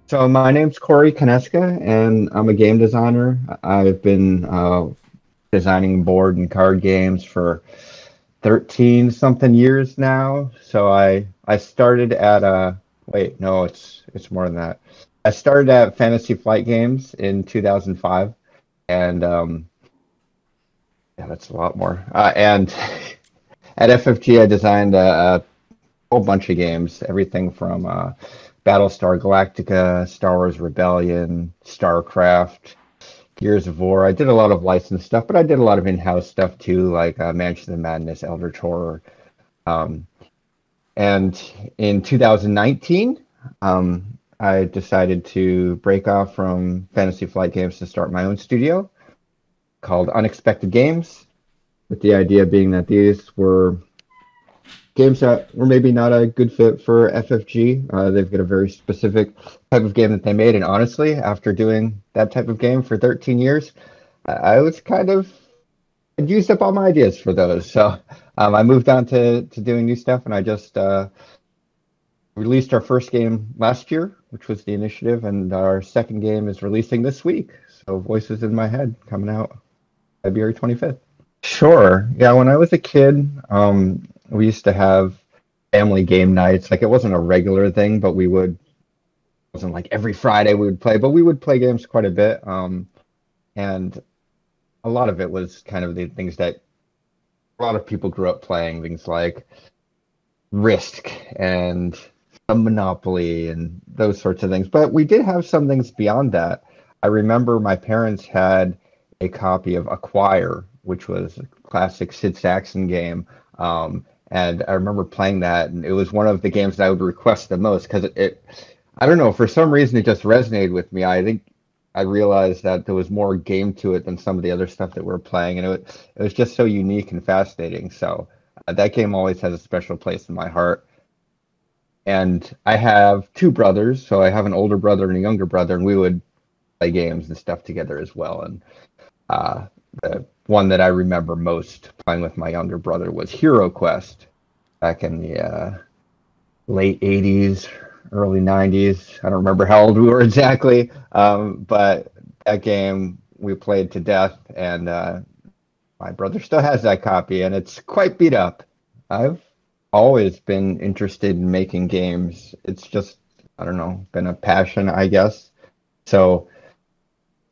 So my name's Konieczka, and I'm a game designer. I've been designing board and card games for 13 something years now. So I started at wait, no, it's more than that. I started at Fantasy Flight Games in 2005, and yeah, that's a lot more. And at FFG, I designed a whole bunch of games, everything from Battlestar Galactica, Star Wars Rebellion, StarCraft, Gears of War. I did a lot of licensed stuff, but I did a lot of in-house stuff too, like Mansion of Madness, Eldritch Horror. Um, and in 2019, I decided to break off from Fantasy Flight Games to start my own studio called Unexpected Games, with the idea being that these were games that were maybe not a good fit for FFG. They've got a very specific type of game that they made, and honestly, after doing that type of game for 13 years, I was kind of I'd used up all my ideas for those. So I moved on to doing new stuff, and I just released our first game last year, which was the initiative, and our second game is releasing this week. So Voices in My Head coming out February 25th. Sure. Yeah, when I was a kid, we used to have family game nights. Like it wasn't a regular thing, but we would, it wasn't like every Friday we would play, but we would play games quite a bit. And a lot of it was kind of the things that a lot of people grew up playing, things like Risk and some Monopoly and those sorts of things. But we did have some things beyond that. I remember my parents had a copy of Acquire, which was a classic Sid Sackson game. And I remember playing that, and it was one of the games that I would request the most because I don't know, for some reason it just resonated with me. I think I realized that there was more game to it than some of the other stuff that we were playing, and it was just so unique and fascinating. So that game always has a special place in my heart. And I have two brothers, so I have an older brother and a younger brother, and we would play games and stuff together as well. And the one that I remember most playing with my younger brother was Hero Quest back in the late 80s, early 90s. I don't remember how old we were exactly, but that game we played to death, and my brother still has that copy, and it's quite beat up. I've always been interested in making games. It's just, I don't know, been a passion, I guess. So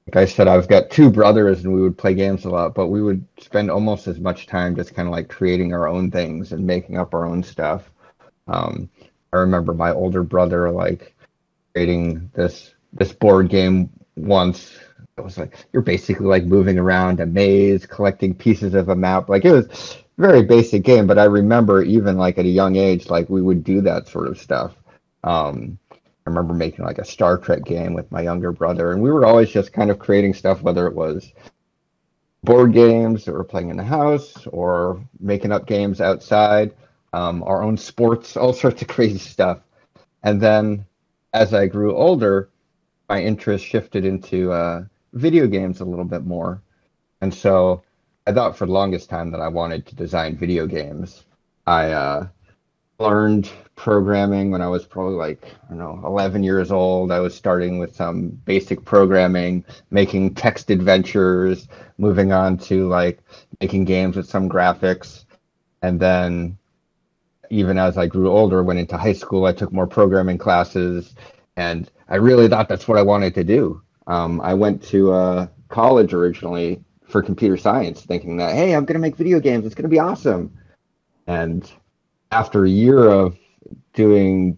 like I said, I've got two brothers and we would play games a lot, but we would spend almost as much time just kind of like creating our own things and making up our own stuff. I remember my older brother like creating this board game once. It was like you're basically like moving around a maze, collecting pieces of a map. Like it was a very basic game, but I remember even like at a young age, like we would do that sort of stuff. I remember making like a Star Trek game with my younger brother, and we were always just kind of creating stuff, whether it was board games that we're playing in the house or making up games outside, our own sports, all sorts of crazy stuff. And then as I grew older, my interest shifted into video games a little bit more. And so I thought for the longest time that I wanted to design video games. I learned programming when I was probably like, I don't know, 11 years old. I was starting with some basic programming, making text adventures, moving on to like making games with some graphics. And then even as I grew older, went into high school, I took more programming classes, and I really thought that's what I wanted to do. I went to college originally for computer science, thinking that, hey, I'm going to make video games. It's going to be awesome. And after a year of doing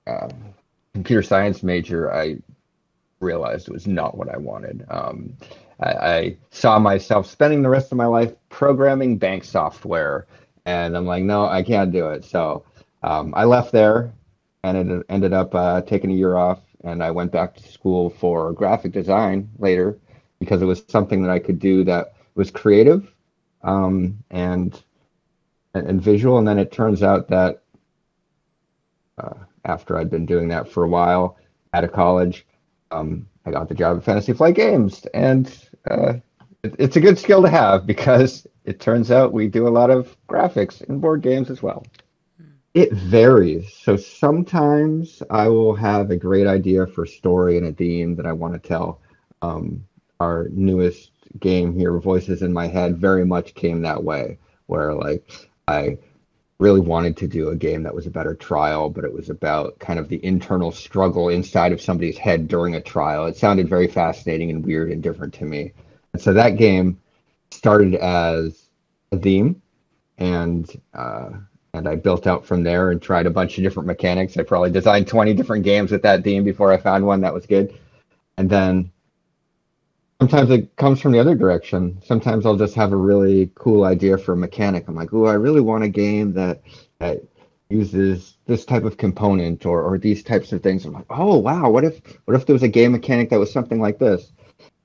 uh, computer science major, I realized it was not what I wanted. I saw myself spending the rest of my life programming bank software, and I'm like, no, I can't do it. So I left there, and it ended up taking a year off, and I went back to school for graphic design later because it was something that I could do that was creative and visual. And then it turns out that after I'd been doing that for a while out of college, I got the job at Fantasy Flight Games, and it's a good skill to have because it turns out we do a lot of graphics in board games as well. It varies. So sometimes I will have a great idea for story and a theme that I want to tell. Um, our newest game here, Voices in My Head, very much came that way, where like I really wanted to do a game that was about a trial, but it was about kind of the internal struggle inside of somebody's head during a trial. It sounded very fascinating and weird and different to me. And so that game started as a theme, and and I built out from there and tried a bunch of different mechanics. I probably designed 20 different games with that theme before I found one that was good. And then sometimes it comes from the other direction. Sometimes I'll just have a really cool idea for a mechanic. I'm like, oh, I really want a game that uses this type of component or these types of things. I'm like, oh wow, what if there was a game mechanic that was something like this?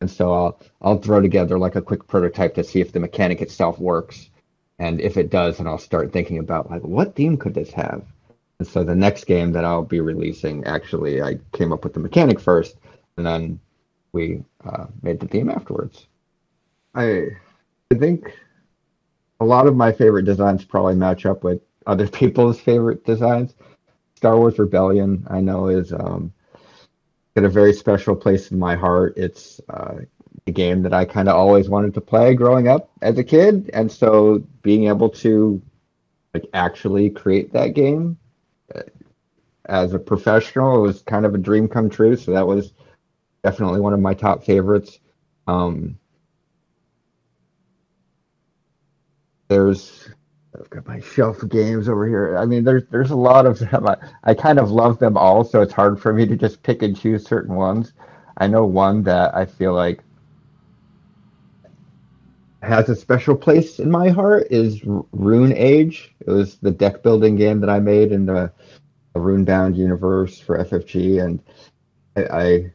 And so I'll throw together like a quick prototype to see if the mechanic itself works. And if it does, then I'll start thinking about like what theme could this have? And so the next game that I'll be releasing, actually, I came up with the mechanic first, and then we made the theme afterwards. I I think a lot of my favorite designs probably match up with other people's favorite designs. Star Wars Rebellion, I know, is got a very special place in my heart. It's a game that I kind of always wanted to play growing up as a kid, and so being able to like actually create that game uh, as a professional, it was kind of a dream come true. So that was definitely one of my top favorites. Um, there's I've got my shelf of games over here. I mean, there's a lot of them. I kind of love them all, so it's hard for me to just pick and choose certain ones. I know one that I feel like has a special place in my heart is Rune Age. It was the deck building game that I made in the Runebound universe for FFG, and I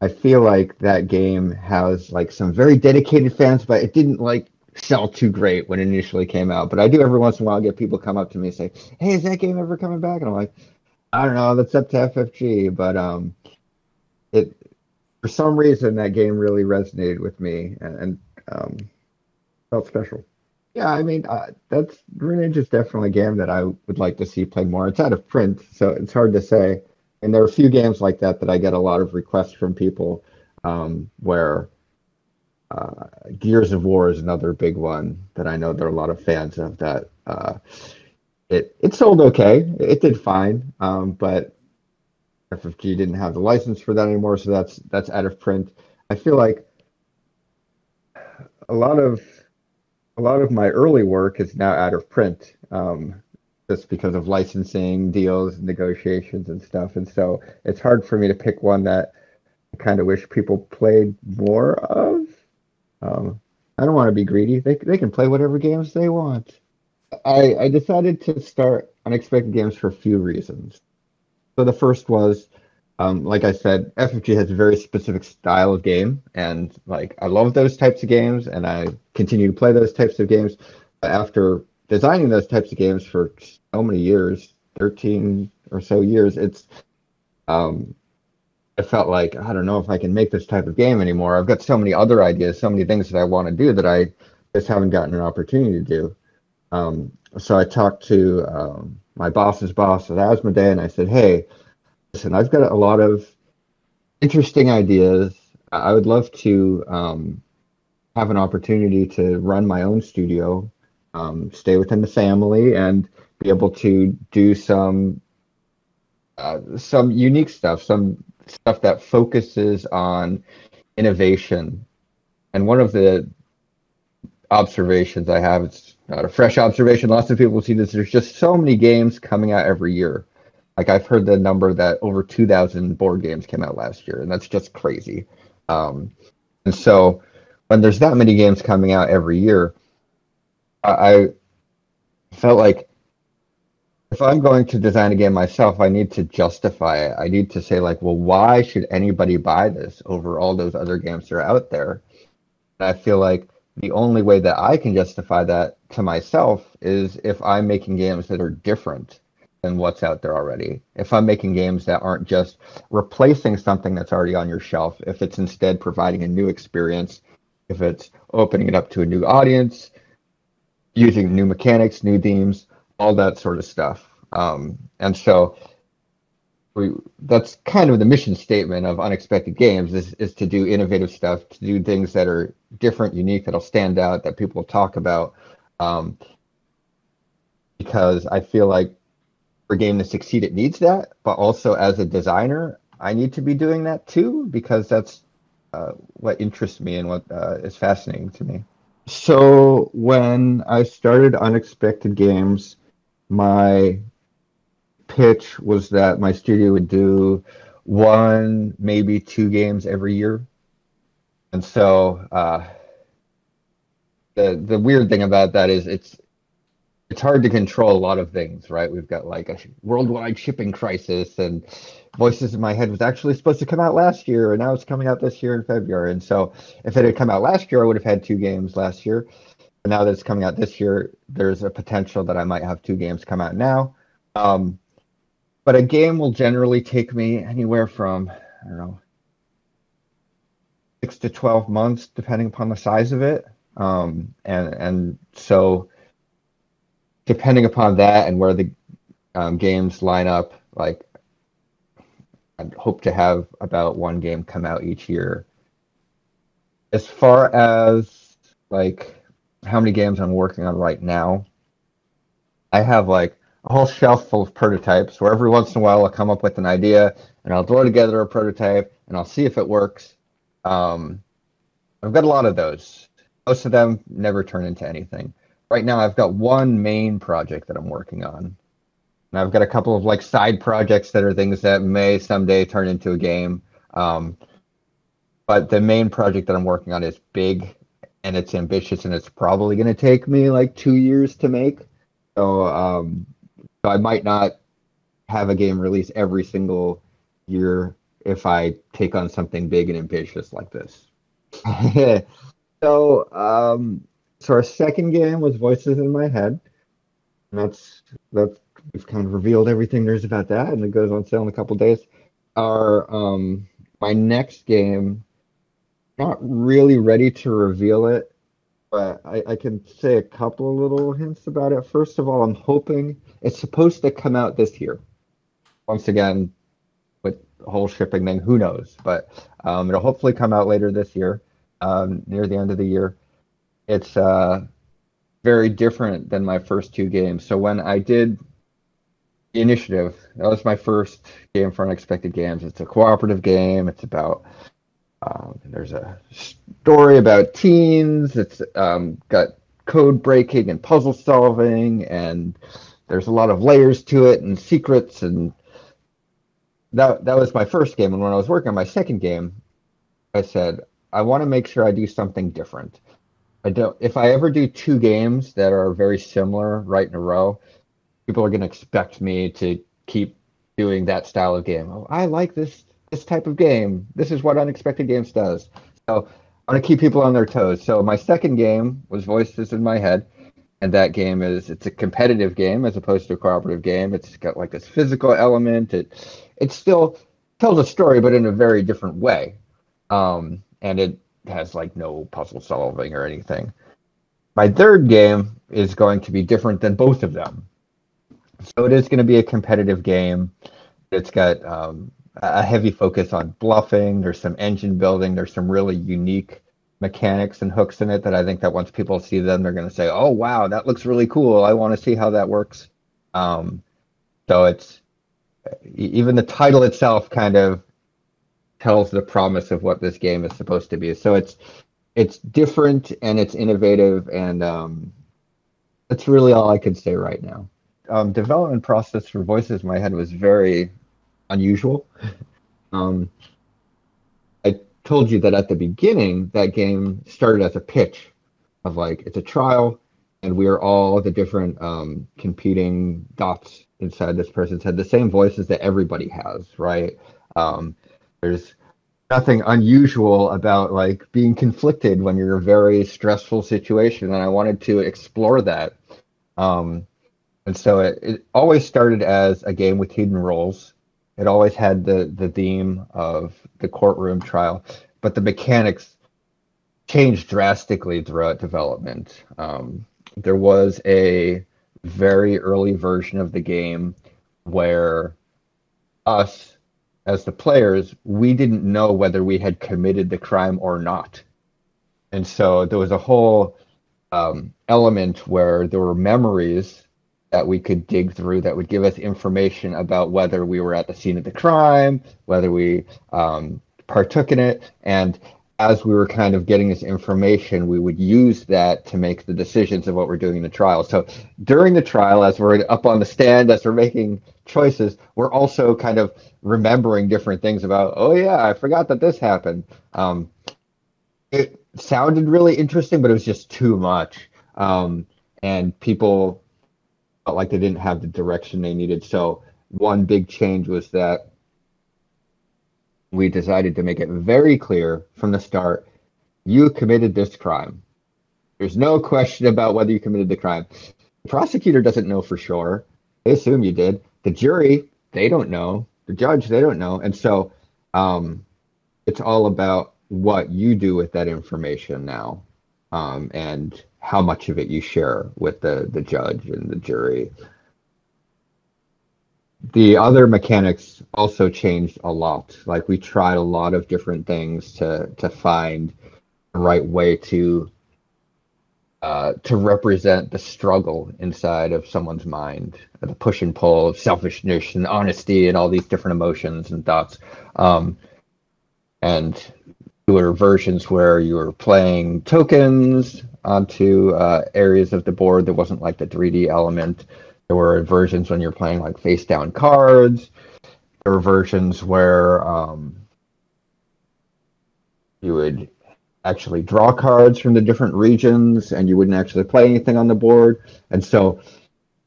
I feel like that game has like some very dedicated fans, but it didn't like sell too great when it initially came out. But I do every once in a while get people come up to me and say, "Hey, is that game ever coming back?" And I'm like, "I don't know. That's up to FFG." But it for some reason that game really resonated with me and felt special. Yeah, I mean, that's Lineage is definitely a game that I would like to see played more. It's out of print, so it's hard to say. And there are a few games like that that I get a lot of requests from people, where Gears of War is another big one that I know there are a lot of fans of. That it sold okay, it did fine, but FFG didn't have the license for that anymore, so that's out of print. I feel like a lot of a lot of my early work is now out of print, just because of licensing deals, negotiations, and stuff. And so it's hard for me to pick one that I kind of wish people played more of. I don't want to be greedy. They can play whatever games they want. I decided to start Unexpected Games for a few reasons. So the first was, like I said, FFG has a very specific style of game, and like I love those types of games, and I continue to play those types of games. But after designing those types of games for so many years, 13 or so years, um, I felt like I don't know if I can make this type of game anymore. I've got so many other ideas, so many things that I want to do that I just haven't gotten an opportunity to do. So I talked to my boss's boss at Asmodee, and I said, "Hey, listen, I've got a lot of interesting ideas. I would love to have an opportunity to run my own studio, stay within the family, and be able to do some unique stuff, some stuff that focuses on innovation." And one of the observations I have, it's not a fresh observation, lots of people see this, there's just so many games coming out every year. Like I've heard the number that over 2,000 board games came out last year, and that's just crazy. Um, and so when there's that many games coming out every year, I felt like if I'm going to design a game myself, I need to justify it. I need to say like, well, why should anybody buy this over all those other games that are out there? And I feel like the only way that I can justify that to myself is if I'm making games that are different than what's out there already. If I'm making games that aren't just replacing something that's already on your shelf, if it's instead providing a new experience, if it's opening it up to a new audience, using new mechanics, new themes, all that sort of stuff. And so that's kind of the mission statement of Unexpected Games is to do innovative stuff, to do things that are different, unique, that'll stand out, that people talk about. Um, because I feel like for a game to succeed, it needs that. But also as a designer, I need to be doing that too, because that's what interests me and what is fascinating to me. So when I started Unexpected Games, my pitch was that my studio would do one, maybe two games every year. And so the weird thing about that is it's hard to control a lot of things, right? We've got like a worldwide shipping crisis, and Voices in My Head was actually supposed to come out last year, and now it's coming out this year in February. And so if it had come out last year, I would have had two games last year. But now that it's coming out this year, there's a potential that I might have two games come out now. But a game will generally take me anywhere from, I don't know, 6 to 12 months, depending upon the size of it. And so depending upon that and where the games line up, like I'd hope to have about one game come out each year. As far as like how many games I'm working on right now, I have like a whole shelf full of prototypes where every once in a while I'll come up with an idea and I'll throw together a prototype and I'll see if it works. I've got a lot of those. Most of them never turn into anything. Right now I've got one main project that I'm working on. And I've got a couple of like side projects that are things that may someday turn into a game. But the main project that I'm working on is big and it's ambitious and it's probably going to take me like 2 years to make. So I might not have a game release every single year if I take on something big and ambitious like this. So, so our second game was Voices in My Head. And that's we've kind of revealed everything there is about that, and it goes on sale in a couple days. Our my next game, not really ready to reveal it, but I can say a couple of little hints about it. First of all, I'm hoping it's supposed to come out this year. Once again, with the whole shipping thing, who knows? But it'll hopefully come out later this year, near the end of the year. It's very different than my first two games. So when I did the Initiative, that was my first game for Unexpected Games. It's a cooperative game. It's about there's a story about teens. It's got code breaking and puzzle solving, and there's a lot of layers to it and secrets. And that was my first game. And when I was working on my second game, I said I want to make sure I do something different. I don't. If I ever do two games that are very similar right in a row, people are going to expect me to keep doing that style of game. Oh, I like this type of game. This is what Unexpected Games does. So I want to keep people on their toes. So my second game was Voices in My Head, and that game it's a competitive game as opposed to a cooperative game. It's got like this physical element. It still tells a story, but in a very different way. And it has like no puzzle solving or anything. My third game is going to be different than both of them. So it is going to be a competitive game. It's got a heavy focus on bluffing. There's some engine building. There's some really unique mechanics and hooks in it that I think that once people see them, they're going to say, "Oh wow, that looks really cool. I want to see how that works." So it's even the title itself kind of tells the promise of what this game is supposed to be. So it's different and it's innovative, and that's really all I can say right now. Development process for Voices in My Head was very unusual. I told you that at the beginning, that game started as a pitch of like it's a trial, and we are all the different competing dots inside this person's head, the same voices that everybody has, right? There's nothing unusual about like being conflicted when you're in a very stressful situation, and I wanted to explore that. And so it always started as a game with hidden roles. It always had the theme of the courtroom trial, but the mechanics changed drastically throughout development. There was a very early version of the game where us, as the players, we didn't know whether we had committed the crime or not. And so there was a whole element where there were memories that we could dig through that would give us information about whether we were at the scene of the crime, whether we partook in it. And as we were kind of getting this information, we would use that to make the decisions of what we're doing in the trial. So during the trial, as we're up on the stand, as we're making choices, we're also kind of remembering different things about, oh, yeah, I forgot that this happened. It sounded really interesting, but it was just too much. And people felt like they didn't have the direction they needed. So one big change was that we decided to make it very clear from the start, you committed this crime. There's no question about whether you committed the crime. The prosecutor doesn't know for sure. They assume you did. The jury, they don't know. The judge, they don't know. And so it's all about what you do with that information now, and how much of it you share with the judge and the jury. The other mechanics also changed a lot. Like we tried a lot of different things to find the right way to represent the struggle inside of someone's mind, the push and pull of selfishness and honesty and all these different emotions and thoughts. And there were versions where you were playing tokens onto areas of the board that wasn't like the 3D element. There were versions when you're playing like face down cards. There were versions where you would actually draw cards from the different regions and you wouldn't actually play anything on the board. And so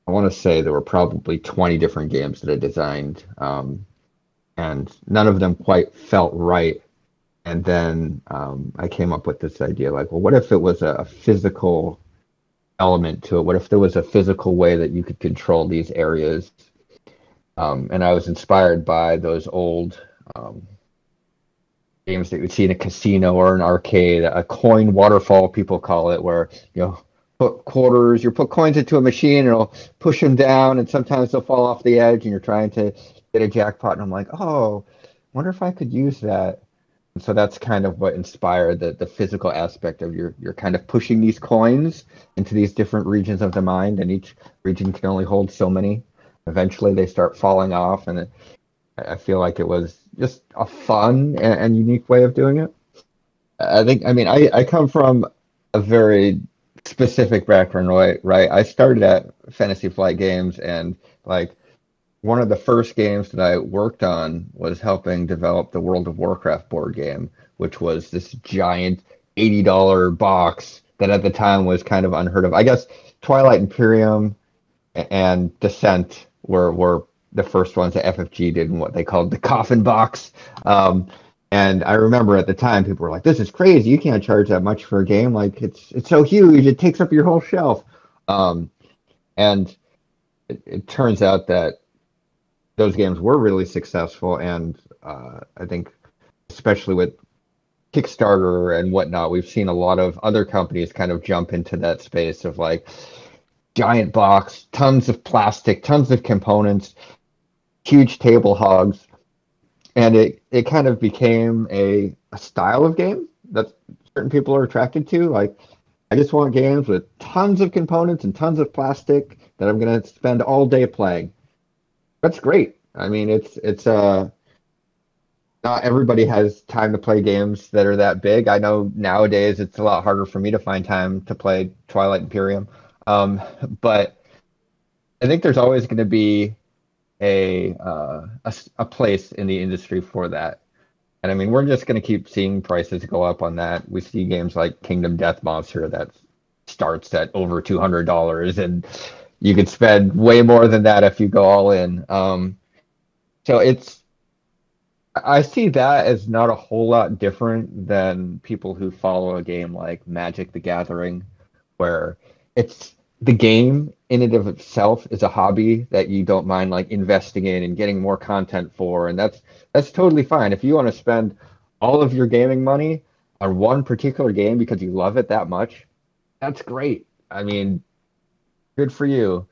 I want to say there were probably 20 different games that I designed, and none of them quite felt right. And then I came up with this idea like, well, what if it was a physical element to it? What if there was a physical way that you could control these areas? And I was inspired by those old games that you would see in a casino or an arcade, a coin waterfall, people call it, where you put coins into a machine and it'll push them down, and sometimes they'll fall off the edge, and you're trying to get a jackpot. And I'm like, oh, wonder if I could use that. And so that's kind of what inspired the physical aspect of you're kind of pushing these coins into these different regions of the mind, and each region can only hold so many. Eventually, they start falling off, and I feel like it was just a fun and unique way of doing it. I come from a very specific background, right? I started at Fantasy Flight Games, and like one of the first games that I worked on was helping develop the World of Warcraft board game, which was this giant $80 box that at the time was kind of unheard of. I guess Twilight Imperium and Descent were the first ones that FFG did in what they called the coffin box. And I remember at the time people were like, "This is crazy! You can't charge that much for a game. Like it's so huge, it takes up your whole shelf." And it turns out that those games were really successful, and I think especially with Kickstarter and whatnot, we've seen a lot of other companies kind of jump into that space of like giant box, tons of plastic, tons of components, huge table hogs, and it kind of became a style of game that certain people are attracted to. Like, I just want games with tons of components and tons of plastic that I'm going to spend all day playing. That's great. I mean, it's not everybody has time to play games that are that big. I know nowadays it's a lot harder for me to find time to play Twilight Imperium. But I think there's always going to be a place in the industry for that. And I mean, we're just going to keep seeing prices go up on that. We see games like Kingdom Death Monster that starts at over $200, and you could spend way more than that if you go all in. So I see that as not a whole lot different than people who follow a game like Magic the Gathering, where it's the game in and of itself is a hobby that you don't mind like investing in and getting more content for, and that's totally fine. If you want to spend all of your gaming money on one particular game because you love it that much, that's great. I mean, good for you.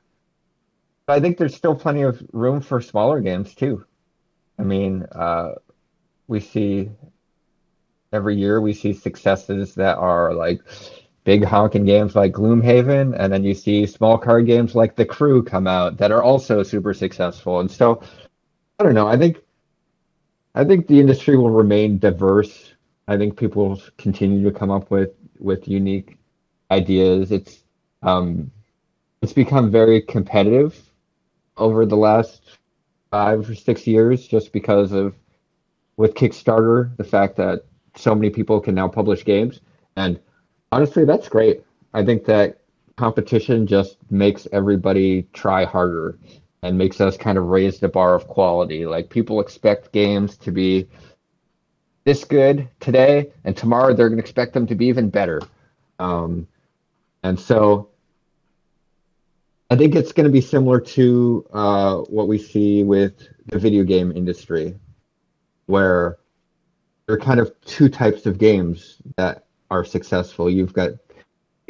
I think there's still plenty of room for smaller games too. I mean, we see every year we see successes that are like big honking games like Gloomhaven, and then you see small card games like The Crew come out that are also super successful. And so I don't know. I think the industry will remain diverse. I think people will continue to come up with unique ideas. It's become very competitive over the last 5 or 6 years just because of with Kickstarter, the fact that so many people can now publish games. And honestly, that's great. I think that competition just makes everybody try harder and makes us kind of raise the bar of quality. Like people expect games to be this good today, and tomorrow they're going to expect them to be even better. Um, and so I think it's going to be similar to what we see with the video game industry, where there are kind of two types of games that are successful. You've got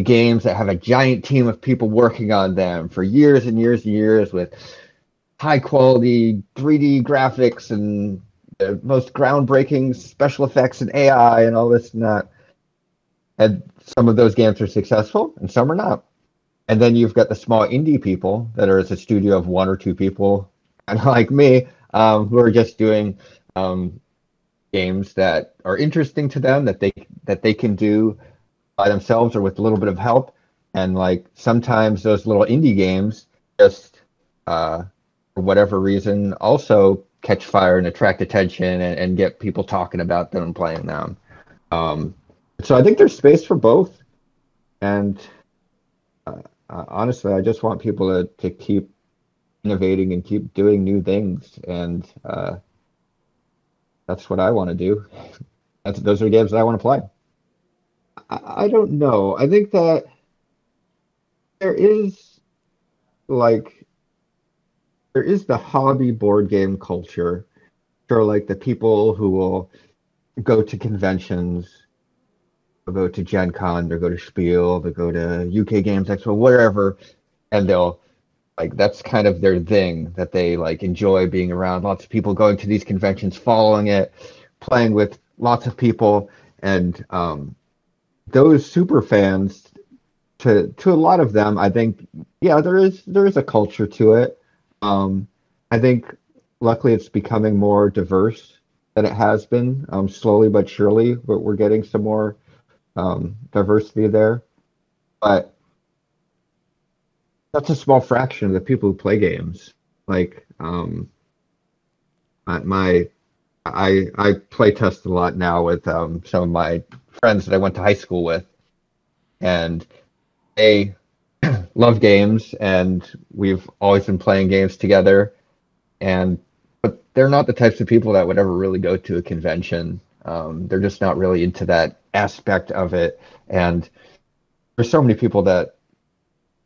games that have a giant team of people working on them for years and years and years with high quality 3D graphics and the most groundbreaking special effects and AI and all this and that. And some of those games are successful and some are not. And then you've got the small indie people that are as a studio of one or two people, kind of like me, who are just doing games that are interesting to them that they can do by themselves or with a little bit of help. And like sometimes those little indie games just for whatever reason also catch fire and attract attention and get people talking about them and playing them. Um, so I think there's space for both. And honestly, I just want people to keep innovating and keep doing new things. And that's what I want to do. Those are games that I want to play. I don't know. I think that there is like there is the hobby board game culture. Sure, like the people who will go to conventions, they'll go to Gen Con, they'll go to Spiel, they'll go to UK Games Expo, wherever, and they'll like that's kind of their thing that they like enjoy being around lots of people going to these conventions, following it, playing with lots of people, and those super fans to a lot of them, I think, yeah, there is a culture to it. I think luckily it's becoming more diverse than it has been. Slowly but surely, we're getting some more diversity there. But that's a small fraction of the people who play games. Like my I play test a lot now with some of my friends that I went to high school with, and they love games, and we've always been playing games together. And but they're not the types of people that would ever really go to a convention. They're just not really into that aspect of it. And there's so many people that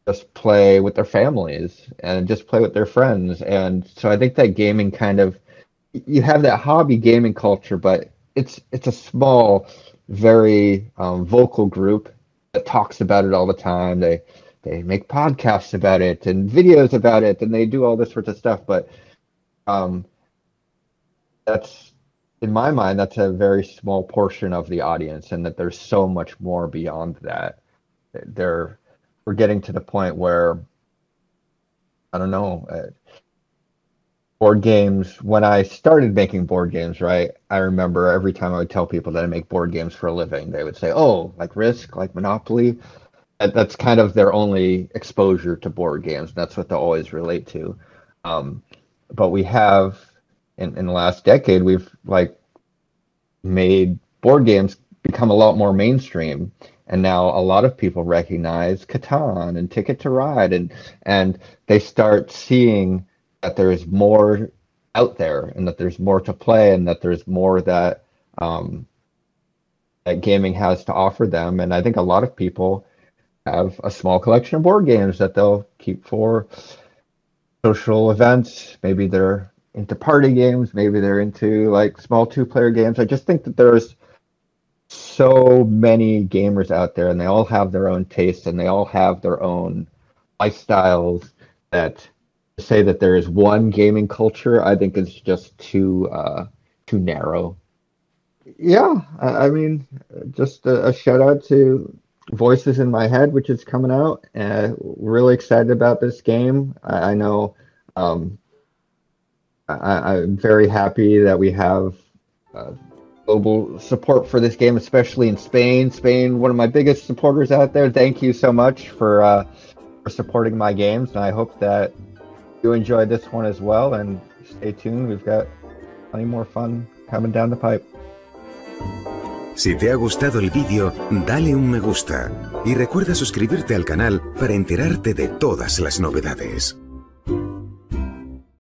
just play with their families and just play with their friends. And so I think that gaming kind of you have that hobby gaming culture, but it's a small, very vocal group that talks about it all the time. They make podcasts about it and videos about it, and they do all this sort of stuff. But um, that's in my mind, that's a very small portion of the audience, and that there's so much more beyond that. There, we're getting to the point where I don't know. Board games, when I started making board games, right? I remember every time I would tell people that I make board games for a living, they would say, "Oh, like Risk, like Monopoly." That's kind of their only exposure to board games. That's what they always relate to. Um, but we have in the last decade, we've like made board games become a lot more mainstream. And now a lot of people recognize Catan and Ticket to Ride, and they start seeing that there's more out there, and that there's more to play, and that there's more um, that gaming has to offer them. And I think a lot of people have a small collection of board games that they'll keep for social events. Maybe they're into party games, maybe they're into like small two-player games. I just think that there's so many gamers out there, and they all have their own tastes, and they all have their own lifestyles that to say that there is one gaming culture, I think is just too narrow. Yeah, I mean, just a shout out to Voices in My Head, which is coming out. Really excited about this game. I know um, I'm very happy that we have uh, global support for this game, especially in Spain. Spain, one of my biggest supporters out there. Thank you so much for supporting my games, and I hope that you enjoy this one as well. And stay tuned. We've got plenty more fun coming down the pipe. Si te ha gustado el vídeo, dale un me gusta y recuerda suscribirte al canal para enterarte de todas las novedades.